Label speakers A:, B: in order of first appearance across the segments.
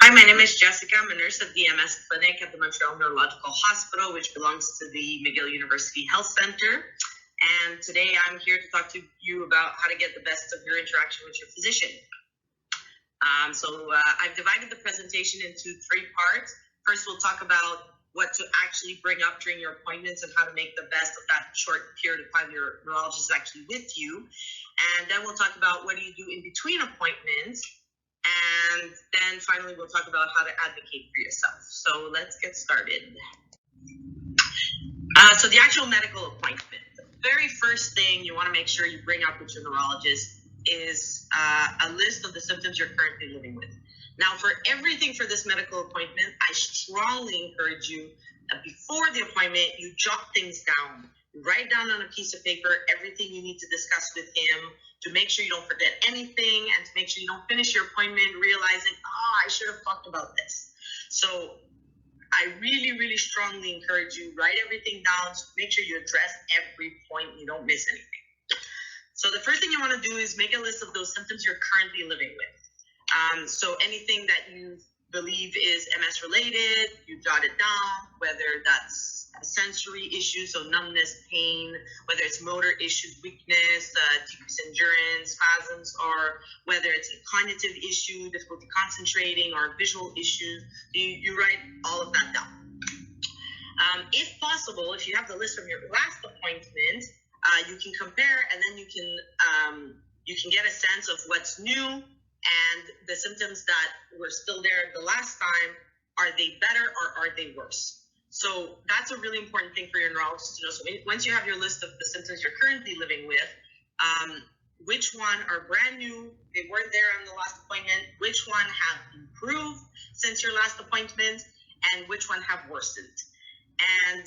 A: Hi, my name is Jessica. I'm a nurse at the MS Clinic at the Montreal Neurological Hospital, which belongs to the McGill University Health Center. And today I'm here to talk to you about how to get the best of your interaction with your physician. I've divided the presentation into three parts. First, we'll talk about what to actually bring up during your appointments and how to make the best of that short period of time your neurologist is actually with you. And then we'll talk about what do you do in between appointments. And then finally, we'll talk about how to advocate for yourself. So let's get started. So the actual medical appointment. The very first thing you want to make sure you bring up with your neurologist is a list of the symptoms you're currently living with. Now, for everything for this medical appointment, I strongly encourage you that before the appointment, you jot things down. You write down on a piece of paper everything you need to discuss with him to make sure you don't forget anything and to make sure you don't finish your appointment realizing, I should have talked about this. So I really, really strongly encourage you, write everything down to make sure you address every point, you don't miss anything. So the first thing you want to do is make a list of those symptoms you're currently living with. So anything that you believe is MS related, you jot it down, whether that's a sensory issue, so numbness, pain, whether it's motor issues, weakness, decreased endurance, spasms, or whether it's a cognitive issue, difficulty concentrating, or visual issues, you write all of that down. If possible, if you have the list from your last appointment, you can compare, and then you can get a sense of what's new and the symptoms that were still there the last time. Are they better or are they worse? So that's a really important thing for your neurologist to know. So once you have your list of the symptoms you're currently living with, which one are brand new, they weren't there on the last appointment, which one have improved since your last appointment, and which one have worsened. And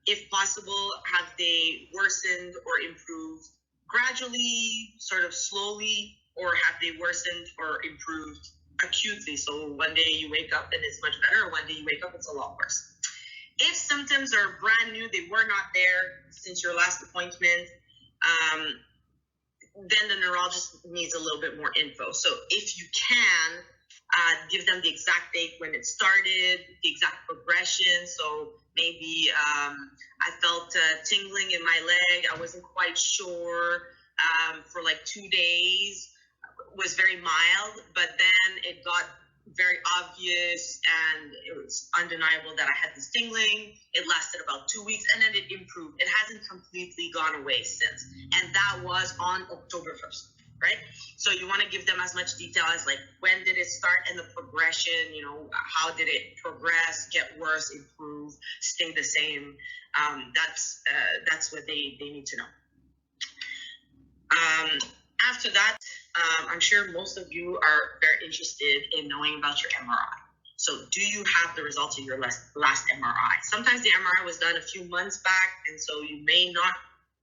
A: if possible, have they worsened or improved gradually, sort of slowly, or have they worsened or improved acutely? So one day you wake up and it's much better, or one day you wake up it's a lot worse. If symptoms are brand new, they were not there since your last appointment, then the neurologist needs a little bit more info. So if you can, give them the exact date when it started, the exact progression. So maybe I felt tingling in my leg. I wasn't quite sure for like 2 days. It was very mild, but then it got very obvious and it was undeniable that I had this tingling. It lasted about 2 weeks and then it improved. It hasn't completely gone away since. And that was on October 1st. Right? So you want to give them as much detail as like when did it start and the progression, how did it progress, get worse, improve, stay the same. That's what they need to know. After that, I'm sure most of you are very interested in knowing about your MRI. So do you have the results of your last MRI? Sometimes the MRI was done a few months back, and so you may not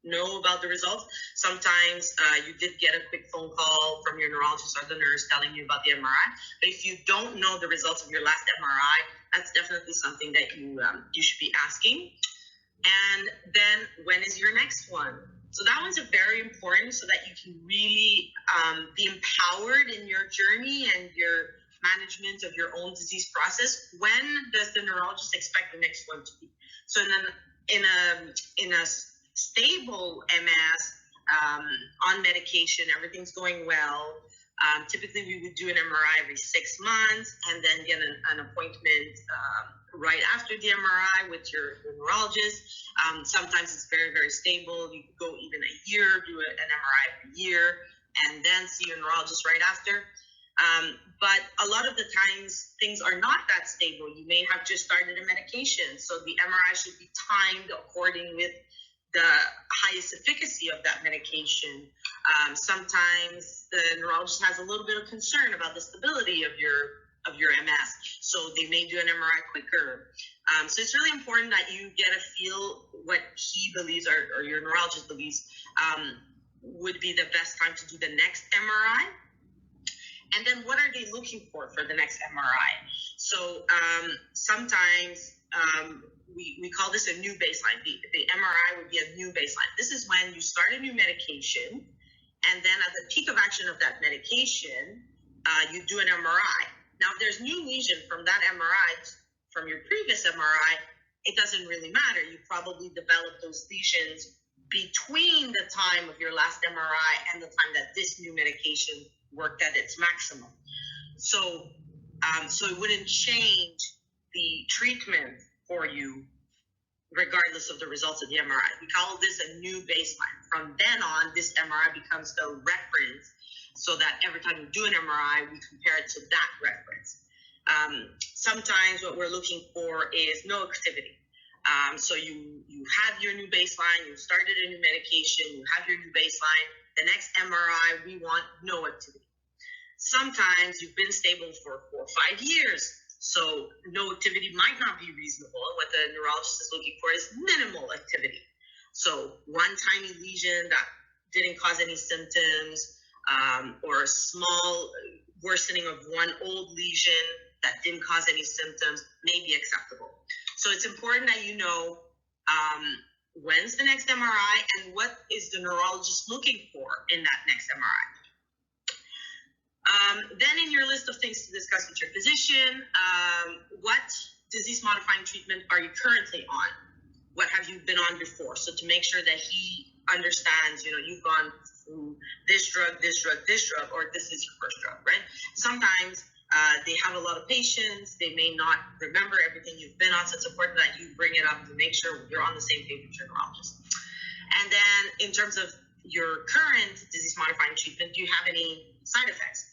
A: know about the results. Sometimes you did get a quick phone call from your neurologist or the nurse telling you about the MRI. But if you don't know the results of your last MRI, that's definitely something that you should be asking. And then when is your next one? So that one's very important so that you can really be empowered in your journey and your management of your own disease process. When does the neurologist expect the next one to be? So in a stable MS, on medication, everything's going well. Typically, we would do an MRI every 6 months and then get an appointment right after the MRI with your neurologist. Sometimes it's very, very stable. You could go even a year, do an MRI every year, and then see your neurologist right after. But a lot of the times, things are not that stable. You may have just started a medication, so the MRI should be timed according with the highest efficacy of that medication. Sometimes the neurologist has a little bit of concern about the stability of your MS, so they may do an MRI quicker. So it's really important that you get a feel what he believes or your neurologist believes would be the best time to do the next MRI. And then what are they looking for the next MRI? So sometimes we call this a new baseline. The MRI would be a new baseline. This is when you start a new medication, and then at the peak of action of that medication, you do an MRI. Now, if there's new lesion from that MRI, from your previous MRI, it doesn't really matter. You probably developed those lesions between the time of your last MRI and the time that this new medication worked at its maximum. So it wouldn't change the treatment for you regardless of the results of the MRI. We call this a new baseline. From then on, this MRI becomes the reference so that every time you do an MRI, we compare it to that reference. Sometimes what we're looking for is no activity. So you have your new baseline, you started a new medication, you have your new baseline. The next MRI, we want no activity. Sometimes you've been stable for 4 or 5 years, so no activity might not be reasonable. What the neurologist is looking for is minimal activity. So one tiny lesion that didn't cause any symptoms, or a small worsening of one old lesion that didn't cause any symptoms may be acceptable. So it's important that you know when's the next MRI and what is the neurologist looking for in that next MRI. Then in your list of things to discuss with your physician, what disease-modifying treatment are you currently on? What have you been on before? So to make sure that he understands, you've gone through this drug, or this is your first drug, right? Sometimes they have a lot of patients. They may not remember everything you've been on, so it's important that you bring it up to make sure you're on the same page with your neurologist. And then in terms of your current disease-modifying treatment, do you have any side effects?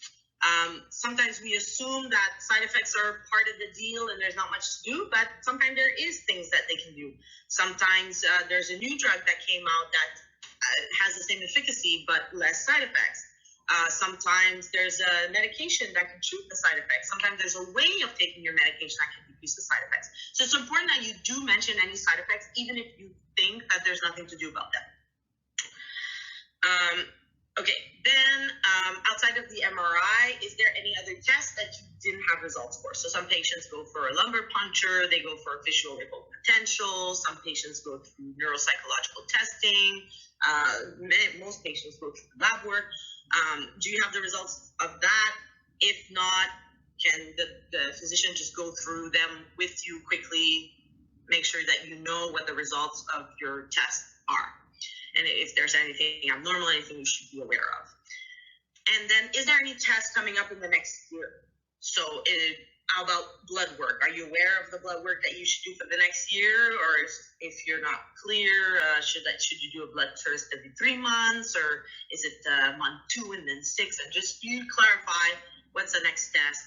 A: Sometimes we assume that side effects are part of the deal and there's not much to do, but sometimes there is things that they can do. Sometimes there's a new drug that came out that has the same efficacy but less side effects. Sometimes there's a medication that can treat the side effects. Sometimes there's a way of taking your medication that can decrease the side effects. So it's important that you do mention any side effects, even if you think that there's nothing to do about them. Okay, then outside of the MRI, is there any other test that you didn't have results for? So some patients go for a lumbar puncture, they go for visual remote potential, some patients go through neuropsychological testing, most patients go through lab work. Do you have the results of that? If not, can the physician just go through them with you quickly, make sure that you know what the results of your test are? And if there's anything abnormal, anything you should be aware of. And then, is there any test coming up in the next year? So how about blood work? Are you aware of the blood work that you should do for the next year? Or if you're not clear, should you do a blood test every 3 months? Or is it month 2 and then 6? And just you clarify what's the next test.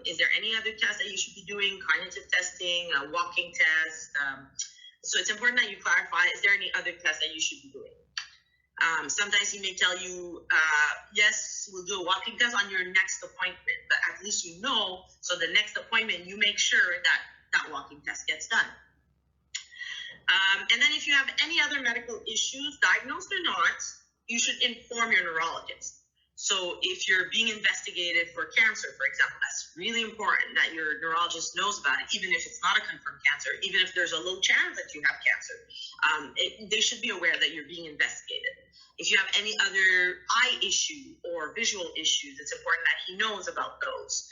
A: Is there any other test that you should be doing? Cognitive testing, a walking test? So it's important that you clarify, is there any other test that you should be doing? Sometimes he may tell you, yes, we'll do a walking test on your next appointment, but at least you know, so the next appointment, you make sure that that walking test gets done. And then if you have any other medical issues, diagnosed or not, you should inform your neurologist. So if you're being investigated for cancer, for example, that's really important that your neurologist knows about it, even if it's not a confirmed cancer, even if there's a low chance that you have cancer. They should be aware that you're being investigated. If you have any other eye issue or visual issues, it's important that he knows about those.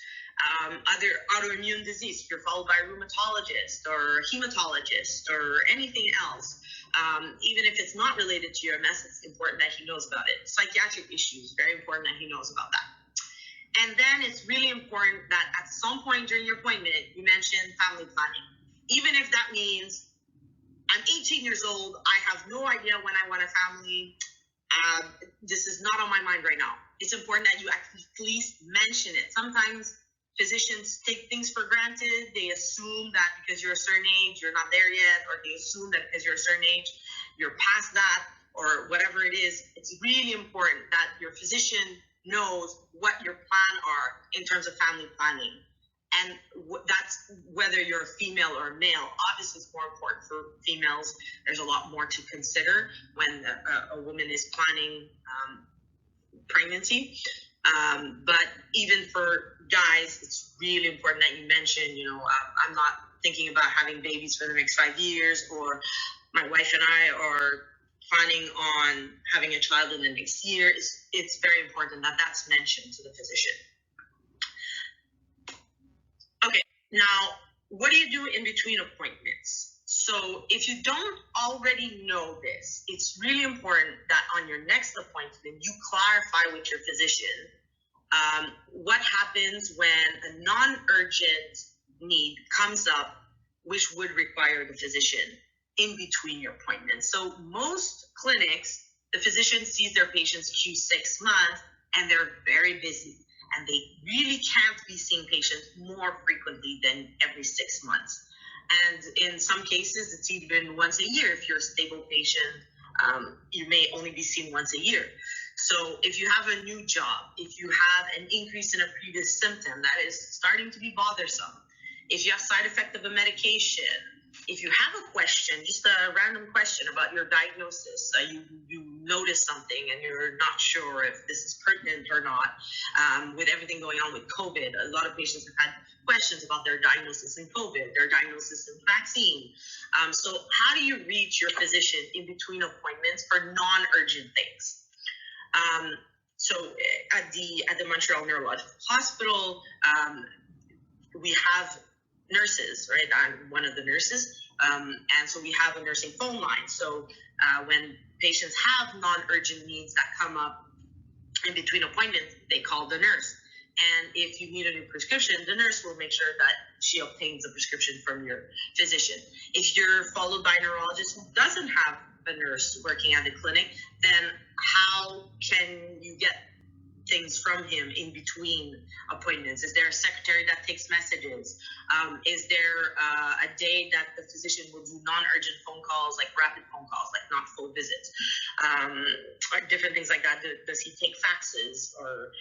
A: Other autoimmune disease, if you're followed by a rheumatologist or hematologist or anything else, even if it's not related to your MS, it's important that he knows about it. Psychiatric issues, very important that he knows about that. And then it's really important that at some point during your appointment, you mention family planning. Even if that means I'm 18 years old, I have no idea when I want a family. This is not on my mind right now. It's important that you at least mention it. Sometimes physicians take things for granted. They assume that because you're a certain age, you're not there yet, or they assume that because you're a certain age, you're past that, or whatever it is. It's really important that your physician knows what your plan are in terms of family planning. And that's whether you're a female or a male. Obviously, it's more important for females. There's a lot more to consider when a woman is planning pregnancy. But even for guys, it's really important that you mention, I'm not thinking about having babies for the next 5 years, or my wife and I are planning on having a child in the next year. It's very important that that's mentioned to the physician. Now, what do you do in between appointments? So if you don't already know this, it's really important that on your next appointment, you clarify with your physician what happens when a non-urgent need comes up, which would require the physician in between your appointments. So most clinics, the physician sees their patients Q6 months, and they're very busy, and they really can't be seeing patients more frequently than every 6 months. And in some cases, it's even once a year. If you're a stable patient, you may only be seen once a year. So if you have a new job, if you have an increase in a previous symptom that is starting to be bothersome, if you have side effect of a medication, if you have a question, just a random question about your diagnosis, you notice something and you're not sure if this is pertinent or not, with everything going on with COVID, a lot of patients have had questions about their diagnosis in COVID, their diagnosis in vaccine. So how do you reach your physician in between appointments for non-urgent things? So at the Montreal Neurological Hospital, we have nurses, right? I'm one of the nurses. And so we have a nursing phone line. So when patients have non-urgent needs that come up in between appointments, they call the nurse. And if you need a new prescription, the nurse will make sure that she obtains a prescription from your physician. If you're followed by a neurologist who doesn't have a nurse working at the clinic, then how can you get things from him in between appointments? Is there a secretary that takes messages? Is there a day that the physician will do non-urgent phone calls, like rapid phone calls, like not full visits, or different things like that? Does he take faxes, or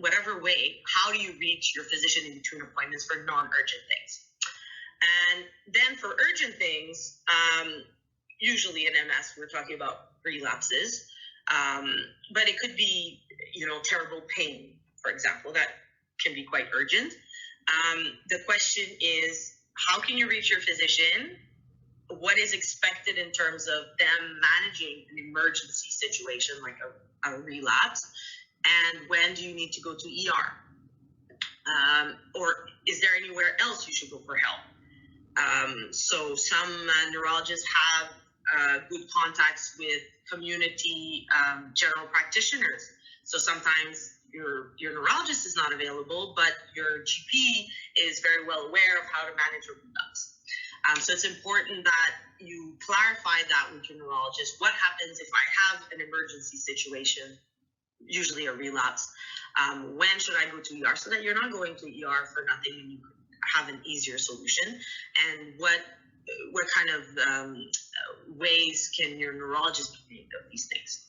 A: whatever way? How do you reach your physician in between appointments for non-urgent things? And then for urgent things, usually in MS, we're talking about relapses. But it could be, terrible pain, for example, that can be quite urgent. The question is, how can you reach your physician? What is expected in terms of them managing an emergency situation like a relapse? And when do you need to go to ER? Or is there anywhere else you should go for help? So some neurologists have good contacts with community general practitioners. So sometimes your neurologist is not available, but your GP is very well aware of how to manage a relapse. So it's important that you clarify that with your neurologist. What happens if I have an emergency situation, usually a relapse? When should I go to ER? So that you're not going to ER for nothing and you have an easier solution. And what kind of ways can your neurologist make of these things?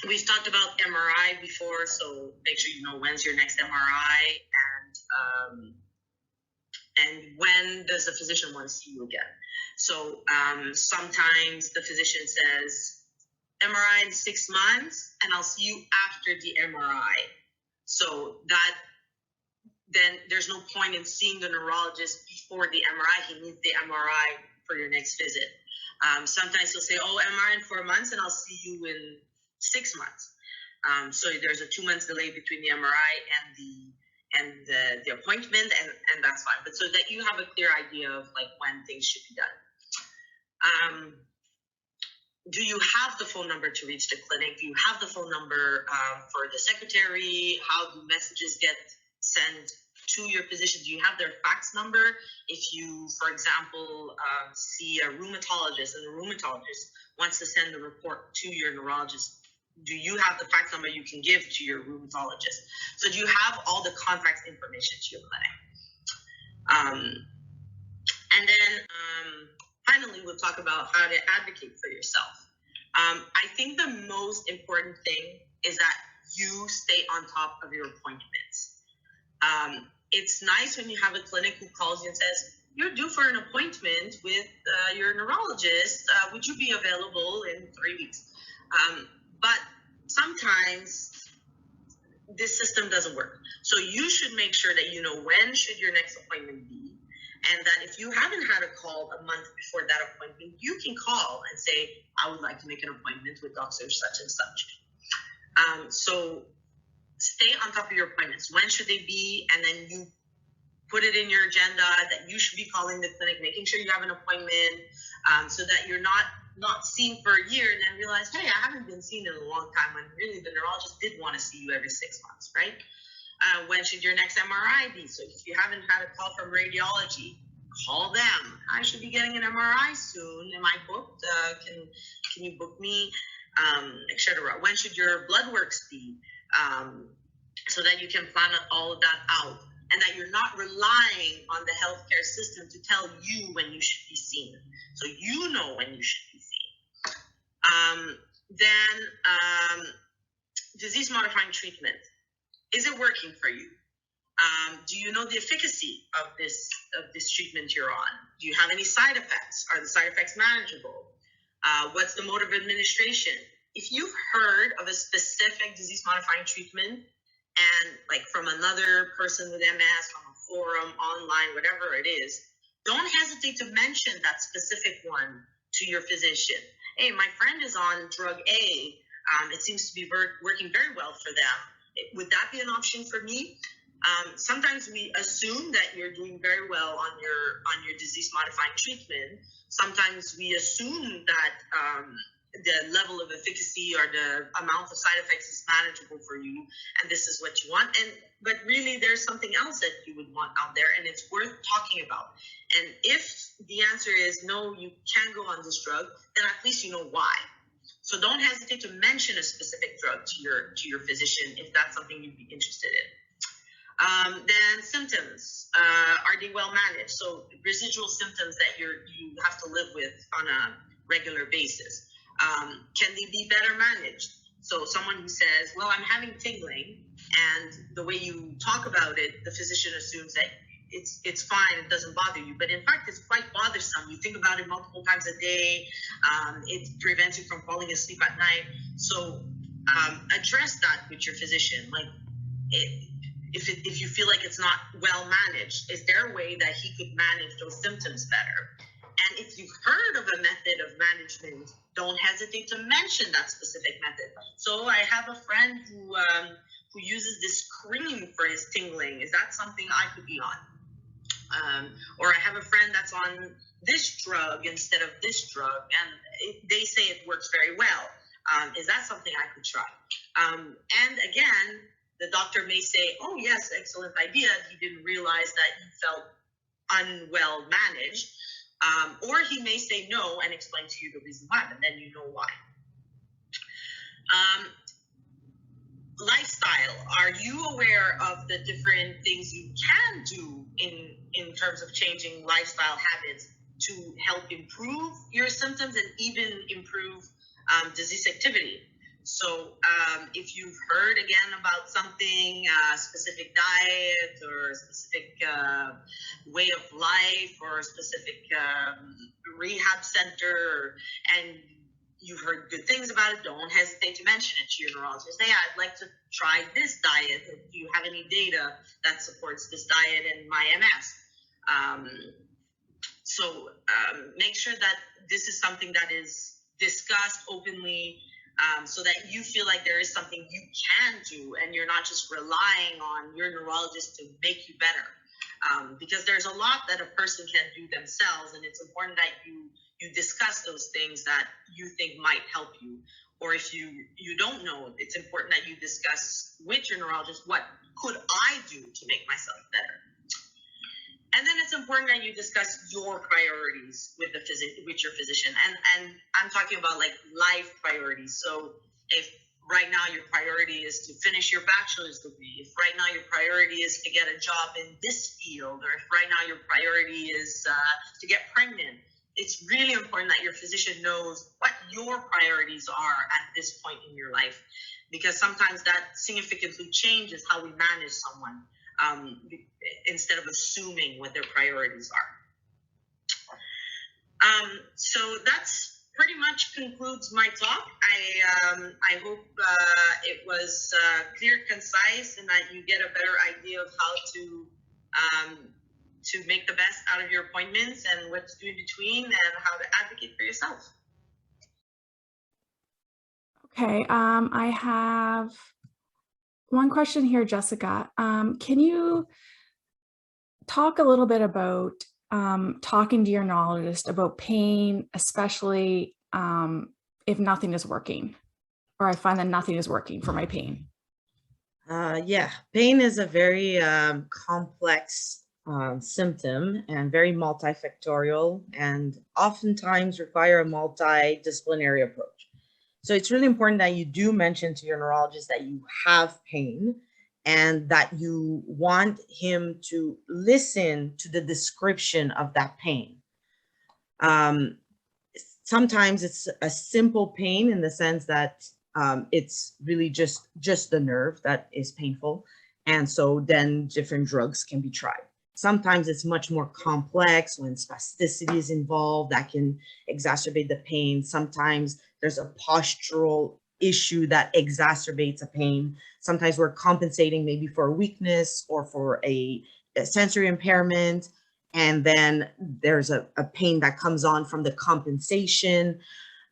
A: We've talked about MRI before, so make sure you know when's your next MRI, and when does the physician want to see you again. So sometimes the physician says, MRI in 6 months, and I'll see you after the MRI. So that then there's no point in seeing the neurologist before the MRI. He needs the MRI for your next visit. Sometimes he'll say, MRI in 4 months, and I'll see you in 6 months. So there's a 2 months delay between the MRI and the appointment, and that's fine. But so that you have a clear idea of like when things should be done. Do you have the phone number to reach the clinic? Do you have the phone number for the secretary? How do messages get sent to your physician? Do you have their fax number? If you, for example, see a rheumatologist and the rheumatologist wants to send the report to your neurologist, do you have the fax number you can give to your rheumatologist? So do you have all the contact information to your clinic? And then finally, we'll talk about how to advocate for yourself. I think the most important thing is that you stay on top of your appointments. It's nice when you have a clinic who calls you and says, you're due for an appointment with your neurologist. Would you be available in 3 weeks? But sometimes this system doesn't work. So you should make sure that you know when should your next appointment be, and that if you haven't had a call a month before that appointment, you can call and say, I would like to make an appointment with Dr. such and such. So stay on top of your appointments. When should they be? And then you put it in your agenda that you should be calling the clinic, making sure you have an appointment, so that you're not seen for a year and then realize, hey, I haven't been seen in a long time, when really the neurologist did want to see you every 6 months, right? When should your next MRI be? So if you haven't had a call from radiology, call them. I should be getting an MRI soon. Am I booked? Can you book me? Etc. When should your blood works be? So that you can plan all of that out, and that you're not relying on the healthcare system to tell you when you should be seen. So you know when you should be seen. Then disease-modifying treatment. Is it working for you? Do you know the efficacy of this treatment you're on? Do you have any side effects? Are the side effects manageable? What's the mode of administration? If you've heard of a specific disease-modifying treatment, and like from another person with MS, from a forum, online, whatever it is, don't hesitate to mention that specific one to your physician. Hey, my friend is on drug A. It seems to be working very well for them. Would that be an option for me? Sometimes we assume that you're doing very well on your disease-modifying treatment. Sometimes we assume that the level of efficacy or the amount of side effects is manageable for you, and this is what you want. But really, there's something else that you would want out there, and it's worth talking about. And if the answer is no, you can't go on this drug, then at least you know why. So don't hesitate to mention a specific drug to your physician if that's something you'd be interested in. Then symptoms, are they well managed? So residual symptoms that you have to live with on a regular basis. Can they be better managed? So someone who says, well, I'm having tingling, and the way you talk about it, the physician assumes that it's fine, it doesn't bother you, but in fact, it's quite bothersome. You think about it multiple times a day. It prevents you from falling asleep at night. So address that with your physician. Like, if you feel like it's not well managed, is there a way that he could manage those symptoms better? And if you've heard of a method of management, don't hesitate to mention that specific method. So I have a friend who uses this cream for his tingling. Is that something I could be on? Or I have a friend that's on this drug instead of this drug, and they say it works very well. Is that something I could try? And again, the doctor may say, oh, yes, excellent idea. He didn't realize that you felt unwell managed. Or he may say no and explain to you the reason why, and then you know why. Lifestyle. Are you aware of the different things you can do in terms of changing lifestyle habits to help improve your symptoms and even improve disease activity? So if you've heard again about something, a specific diet or a specific way of life or a specific rehab center, and you've heard good things about it, don't hesitate to mention it to your neurologist. Hey, I'd like to try this diet. Do you have any data that supports this diet in my MS? So make sure that this is something that is discussed openly, so that you feel like there is something you can do and you're not just relying on your neurologist to make you better. Because there's a lot that a person can do themselves, and it's important that you discuss those things that you think might help you. Or if you don't know, it's important that you discuss with your neurologist, what could I do to make myself better? And then it's important that you discuss your priorities with your physician. And I'm talking about like life priorities. So if right now your priority is to finish your bachelor's degree, if right now your priority is to get a job in this field, or if right now your priority is to get pregnant, it's really important that your physician knows what your priorities are at this point in your life, because sometimes that significantly changes how we manage someone. Instead of assuming what their priorities are. So that's pretty much concludes my talk. I hope it was clear, concise, and that you get a better idea of how to make the best out of your appointments and what to do in between and how to advocate for yourself.
B: Okay, I have One question here, Jessica. Can you talk a little bit about talking to your neurologist about pain, especially if nothing is working, or I find that nothing is working for my pain?
C: Yeah, pain is a very complex symptom and very multifactorial, and oftentimes require a multidisciplinary approach. So it's really important that you do mention to your neurologist that you have pain and that you want him to listen to the description of that pain. Um, Sometimes it's a simple pain in the sense that it's really just the nerve that is painful, and so then different drugs can be tried. Sometimes it's much more complex when spasticity is involved that can exacerbate the pain. Sometimes there's a postural issue that exacerbates a pain. Sometimes we're compensating maybe for a weakness or for a sensory impairment, and then there's a pain that comes on from the compensation.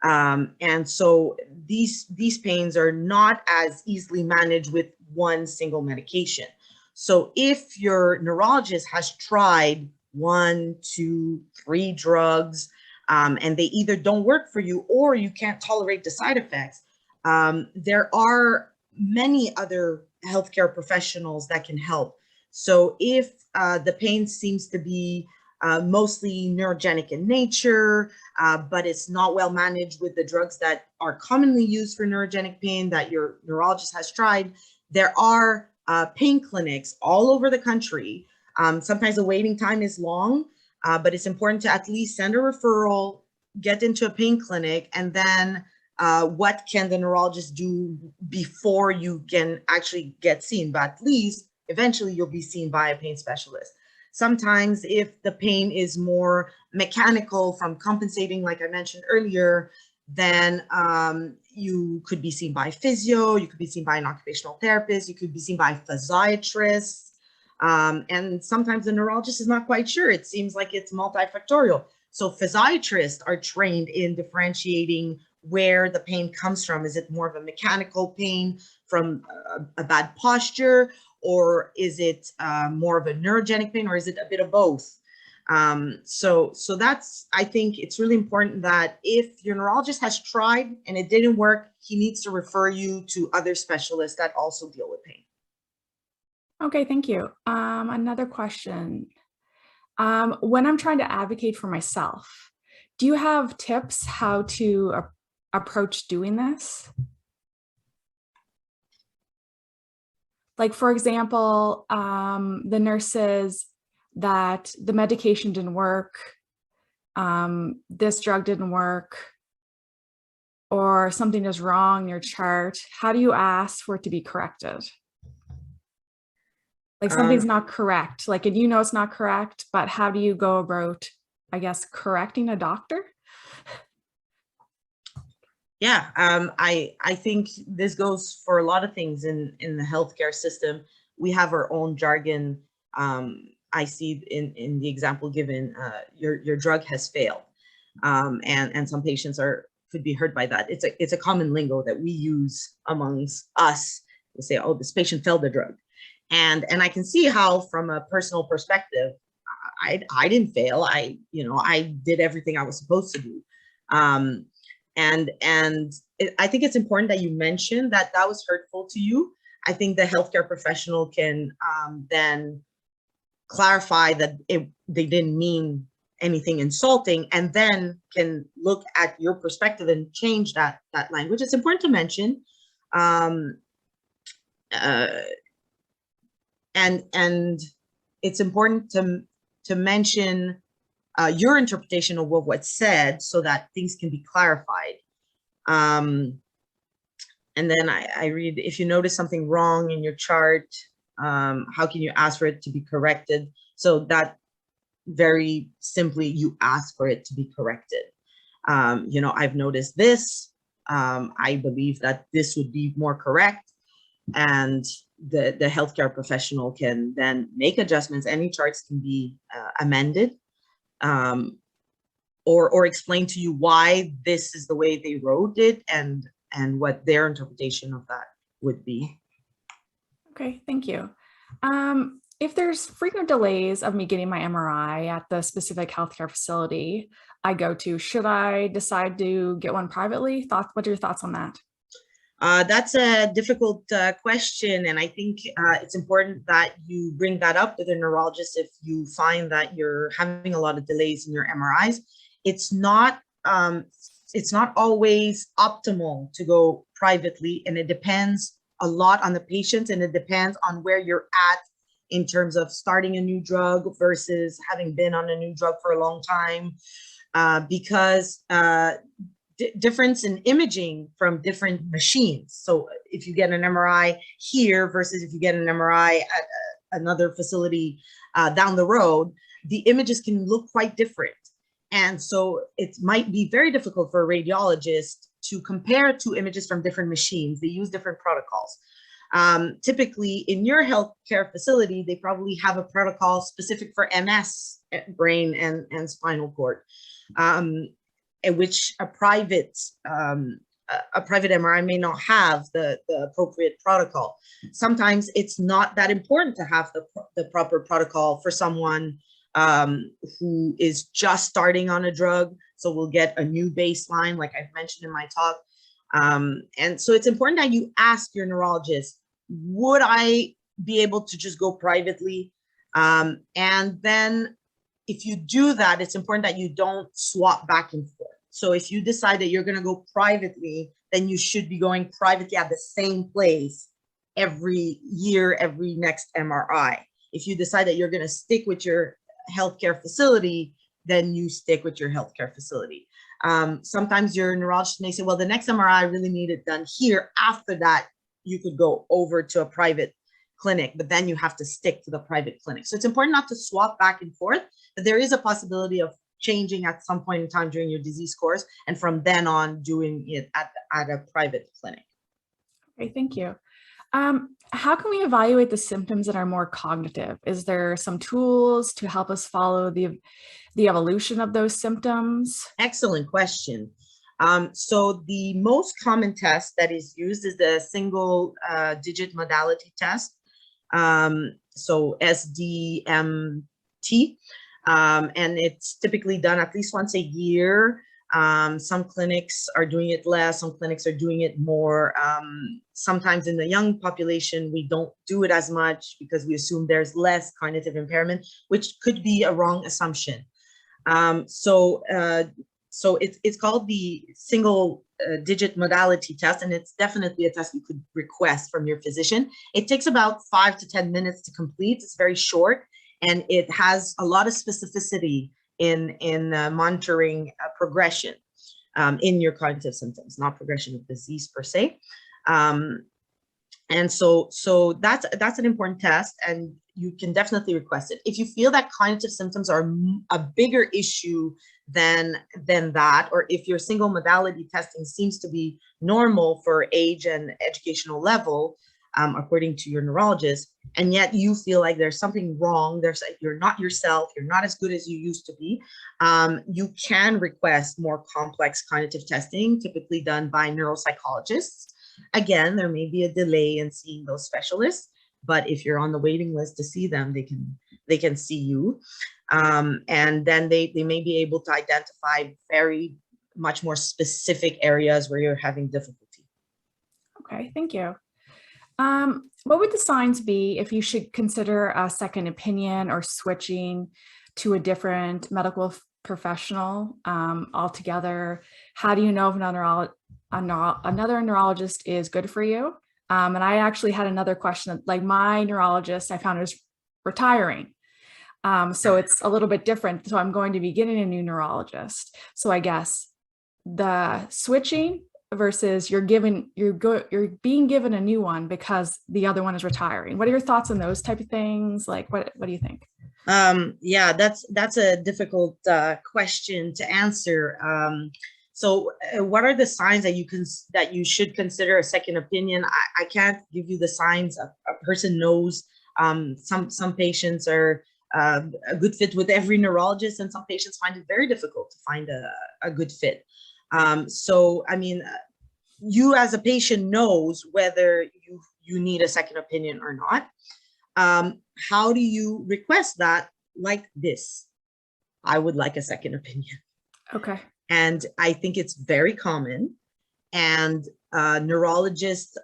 C: And so these pains are not as easily managed with one single medication. So if your neurologist has tried 1, 2, 3 drugs, and they either don't work for you or you can't tolerate the side effects, there are many other healthcare professionals that can help. So if the pain seems to be mostly neurogenic in nature, but it's not well managed with the drugs that are commonly used for neurogenic pain that your neurologist has tried, there are pain clinics all over the country. Sometimes the waiting time is long, but it's important to at least send a referral, get into a pain clinic, and then what can the neurologist do before you can actually get seen? But at least eventually you'll be seen by a pain specialist. Sometimes if the pain is more mechanical from compensating, like I mentioned earlier, then you could be seen by physio, you could be seen by an occupational therapist, you could be seen by physiatrists. And sometimes the neurologist is not quite sure. It seems like it's multifactorial. So physiatrists are trained in differentiating where the pain comes from. Is it more of a mechanical pain from a bad posture, or is it more of a neurogenic pain, or is it a bit of both? So that's, I think it's really important that if your neurologist has tried and it didn't work, he needs to refer you to other specialists that also deal with pain.
B: Okay, thank you. Another question. When I'm trying to advocate for myself, do you have tips how to approach doing this? Like, for example, the nurse says that the medication didn't work, this drug didn't work, or something is wrong in your chart. How do you ask for it to be corrected? Like something's not correct, like, and you know it's not correct, but how do you go about, I guess, correcting a doctor?
C: Yeah, I think this goes for a lot of things in the healthcare system. We have our own jargon. I see in the example given, your drug has failed, and some patients could be hurt by that. It's a common lingo that we use amongst us. We say, "Oh, this patient failed the drug," and I can see how, from a personal perspective, I didn't fail. I did everything I was supposed to do. And I think it's important that you mention that that was hurtful to you. I think the healthcare professional can then clarify that they didn't mean anything insulting, and then can look at your perspective and change that language. It's important to mention, and it's important to mention your interpretation of what's said so that things can be clarified. And then I read, if you notice something wrong in your chart, how can you ask for it to be corrected? So that very simply, you ask for it to be corrected. I've noticed this. I believe that this would be more correct. And the healthcare professional can then make adjustments. Any charts can be amended, or explain to you why this is the way they wrote it, and what their interpretation of that would be.
B: Okay, thank you. If there's frequent delays of me getting my MRI at the specific healthcare facility I go to, should I decide to get one privately? What are your thoughts on that?
C: That's a difficult question, and I think it's important that you bring that up with a neurologist if you find that you're having a lot of delays in your MRIs. It's not it's not always optimal to go privately, and it depends a lot on the patient, and it depends on where you're at in terms of starting a new drug versus having been on a new drug for a long time, because difference in imaging from different machines. So if you get an MRI here versus if you get an MRI at another facility down the road, the images can look quite different. And so it might be very difficult for a radiologist to compare two images from different machines. They use different protocols. Typically in your healthcare facility, they probably have a protocol specific for MS, brain and spinal cord. In which a private MRI may not have the appropriate protocol. Sometimes it's not that important to have the proper protocol for someone who is just starting on a drug. So we'll get a new baseline, like I've mentioned in my talk. And so it's important that you ask your neurologist, would I be able to just go privately? And then if you do that, it's important that you don't swap back and forth. So if you decide that you're going to go privately, then you should be going privately at the same place every year, every next MRI. If you decide that you're going to stick with your healthcare facility, then you stick with your healthcare facility. Sometimes your neurologist may say, well, the next MRI I really need it done here. After that, you could go over to a private clinic, but then you have to stick to the private clinic. So it's important not to swap back and forth, but there is a possibility of changing at some point in time during your disease course, and from then on doing it at a private clinic.
B: Okay, thank you. How can we evaluate the symptoms that are more cognitive? Is there some tools to help us follow the evolution of those symptoms?
C: Excellent question. So the most common test that is used is the single digit modality test. So SDMT. And it's typically done at least once a year. Some clinics are doing it less, some clinics are doing it more. Sometimes in the young population, we don't do it as much because we assume there's less cognitive impairment, which could be a wrong assumption. So it's called the single digit modality test, and it's definitely a test you could request from your physician. It takes about 5 to 10 minutes to complete. It's very short. And it has a lot of specificity in monitoring progression in your cognitive symptoms, not progression of disease per se. And so that's an important test, and you can definitely request it. If you feel that cognitive symptoms are a bigger issue than that, or if your single modality testing seems to be normal for age and educational level, according to your neurologist, and yet you feel like there's something wrong, you're not yourself, you're not as good as you used to be, you can request more complex cognitive testing, typically done by neuropsychologists. Again, there may be a delay in seeing those specialists, but if you're on the waiting list to see them, they can see you, and then they may be able to identify very much more specific areas where you're having difficulty.
B: Okay, thank you. What would the signs be if you should consider a second opinion or switching to a different medical professional altogether? How do you know if another neurologist is good for you? And I actually had another question, like my neurologist, I found is retiring. So it's a little bit different. So I'm going to be getting a new neurologist. So I guess the switching versus you're being given a new one because the other one is retiring. What are your thoughts on those type of things? Like, what do you think?
C: Yeah, that's a difficult question to answer. So what are the signs that you should consider a second opinion? I can't give you the signs. A person knows. Some patients are a good fit with every neurologist, and some patients find it very difficult to find a good fit. So, I mean, you as a patient knows whether you need a second opinion or not. How do you request that? Like this: I would like a second opinion.
B: Okay.
C: And I think it's very common. And neurologists,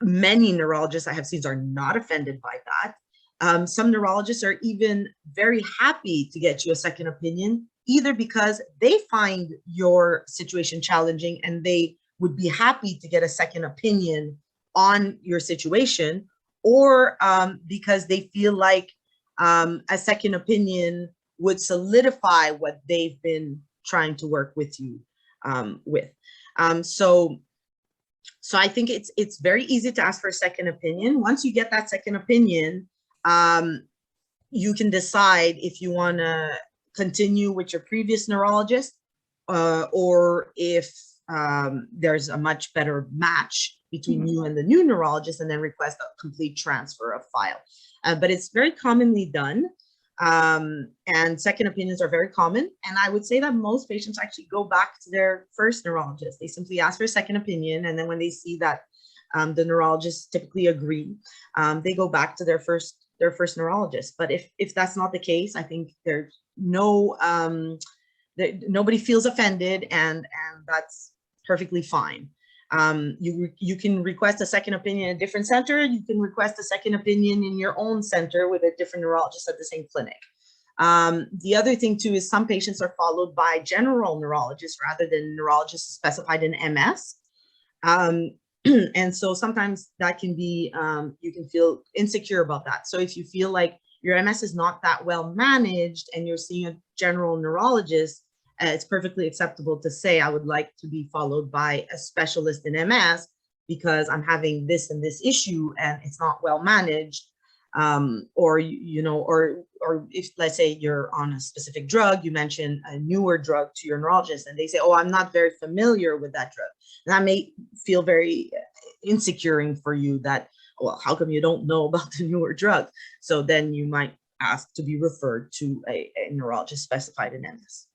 C: many neurologists I have seen are not offended by that. Some neurologists are even very happy to get you a second opinion, either because they find your situation challenging and they would be happy to get a second opinion on your situation, or because they feel like a second opinion would solidify what they've been trying to work with you with. So I think it's very easy to ask for a second opinion. Once you get that second opinion, you can decide if you want to continue with your previous neurologist, or if there's a much better match between you and the new neurologist, and then request a complete transfer of file. But it's very commonly done. And second opinions are very common. And I would say that most patients actually go back to their first neurologist. They simply ask for a second opinion. And then when they see that the neurologists typically agree, they go back to their first neurologist. But if that's not the case, I think there's no, nobody feels offended, and that's perfectly fine. You can request a second opinion in a different center. You can request a second opinion in your own center with a different neurologist at the same clinic. The other thing too is some patients are followed by general neurologists rather than neurologists specified in MS. And so sometimes that can be, you can feel insecure about that. So if you feel like your MS is not that well managed and you're seeing a general neurologist, it's perfectly acceptable to say, I would like to be followed by a specialist in MS because I'm having this and this issue and it's not well managed. Or, you know, or if, let's say you're on a specific drug, you mention a newer drug to your neurologist and they say, oh, I'm not very familiar with that drug. And that may feel very insecure for you, that, well, how come you don't know about the newer drug? So then you might ask to be referred to a neurologist specified in MS.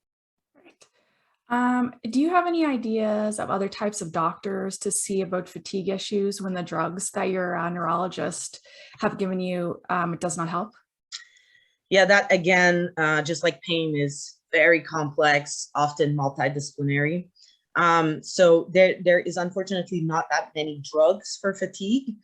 B: Do you have any ideas of other types of doctors to see about fatigue issues when the drugs that your neurologist have given you, it does not help?
C: Yeah, that again, just like pain, is very complex, often multidisciplinary. So there is unfortunately not that many drugs for fatigue.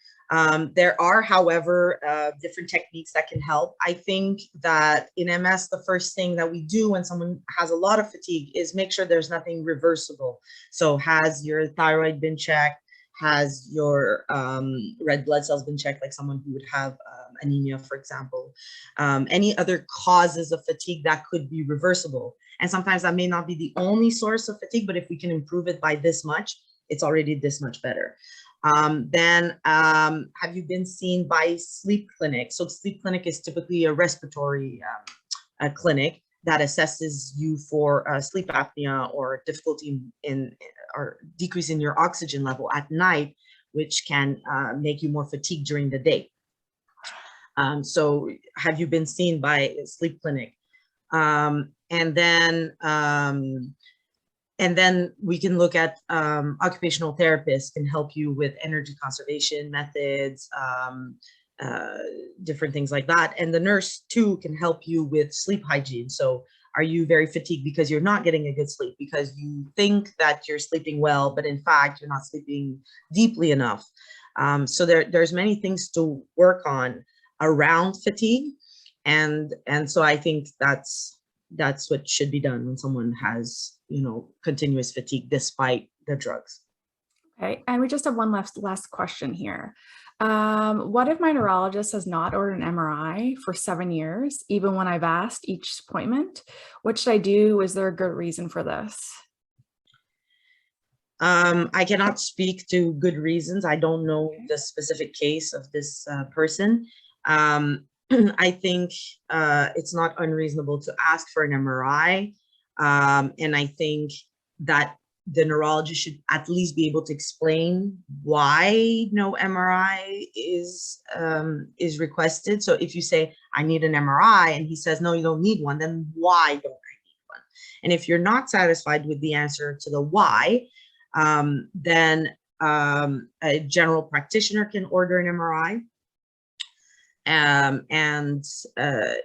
C: There are, however, different techniques that can help. I think that in MS, the first thing that we do when someone has a lot of fatigue is make sure there's nothing reversible. So has your thyroid been checked? Has your red blood cells been checked, like someone who would have anemia, for example? Any other causes of fatigue that could be reversible. And sometimes that may not be the only source of fatigue, but if we can improve it by this much, it's already this much better. Then have you been seen by sleep clinic? So sleep clinic is typically a respiratory clinic that assesses you for sleep apnea or difficulty in or decrease in your oxygen level at night, which can make you more fatigued during the day. So have you been seen by a sleep clinic? And then we can look at occupational therapists can help you with energy conservation methods, different things like that. And the nurse too can help you with sleep hygiene. So are you very fatigued because you're not getting a good sleep, because you think that you're sleeping well, but in fact, you're not sleeping deeply enough. So there's many things to work on around fatigue. And so I think that's what should be done when someone has, you know, continuous fatigue despite the drugs.
B: Okay, and we just have one last question here. What if my neurologist has not ordered an MRI for 7 years, even when I've asked each appointment? What should I do? Is there a good reason for this?
C: I cannot speak to good reasons. I don't know the specific case of this person. I think it's not unreasonable to ask for an MRI. And I think that the neurologist should at least be able to explain why no MRI is requested. So if you say, I need an MRI, and he says, no, you don't need one, then why don't I need one? And if you're not satisfied with the answer to the why, then A general practitioner can order an MRI.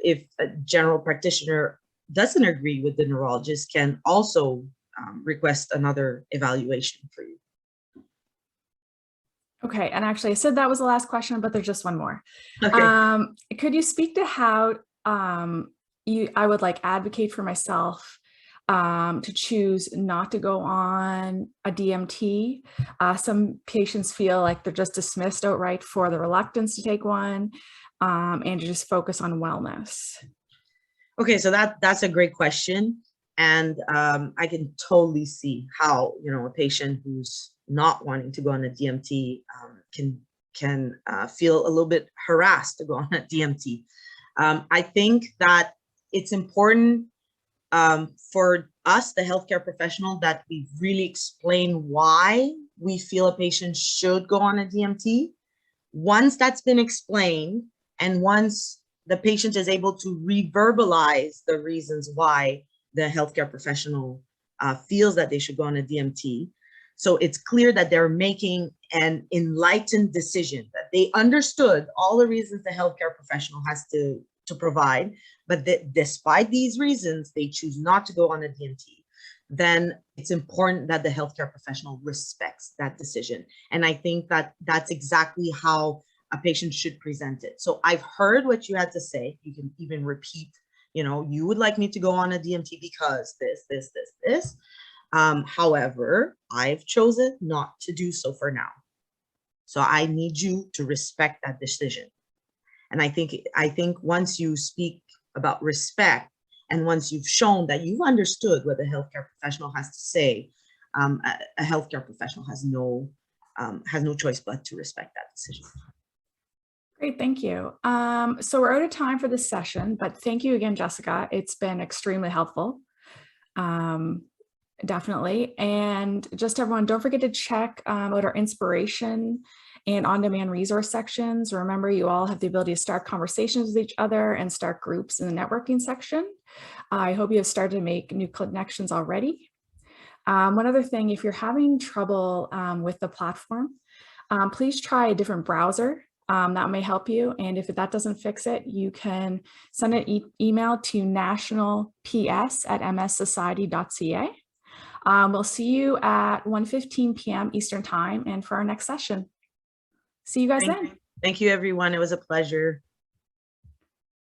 C: If a general practitioner doesn't agree with the neurologist, can also request another evaluation for you.
B: Okay, and actually I said that was the last question, but there's just one more.
C: Okay.
B: Could you speak to how I would like advocate for myself to choose not to go on a DMT? Some patients feel like they're just dismissed outright for the reluctance to take one, and to just focus on wellness.
C: Okay, so that's a great question. And I can totally see how, a patient who's not wanting to go on a DMT can feel a little bit harassed to go on a DMT. I think that it's important for us, the healthcare professional, that we really explain why we feel a patient should go on a DMT. Once that's been explained, and once the patient is able to reverbalize the reasons why the healthcare professional feels that they should go on a DMT, so it's clear that they're making an enlightened decision, that they understood all the reasons the healthcare professional has to provide, but that despite these reasons, they choose not to go on a DMT, then it's important that the healthcare professional respects that decision. And I think that that's exactly how a patient should present it. So I've heard what you had to say. You can even repeat, you would like me to go on a DMT because this. However, I've chosen not to do so for now. So I need you to respect that decision. And I think once you speak about respect, and once you've shown that you've understood what the healthcare professional has to say, a healthcare professional has no choice but to respect that decision.
B: Great, thank you. So we're out of time for this session, but thank you again, Jessica. It's been extremely helpful. Definitely. And just everyone, don't forget to check out our inspiration and on-demand resource sections. Remember, you all have the ability to start conversations with each other and start groups in the networking section. I hope you have started to make new connections already. One other thing, if you're having trouble with the platform, please try a different browser. That may help you. And if that doesn't fix it, you can send an email to nationalps@mssociety.ca. We'll see you at 1:15 p.m. Eastern Time and for our next session. See you guys then.
C: Thank you, everyone. It was a pleasure.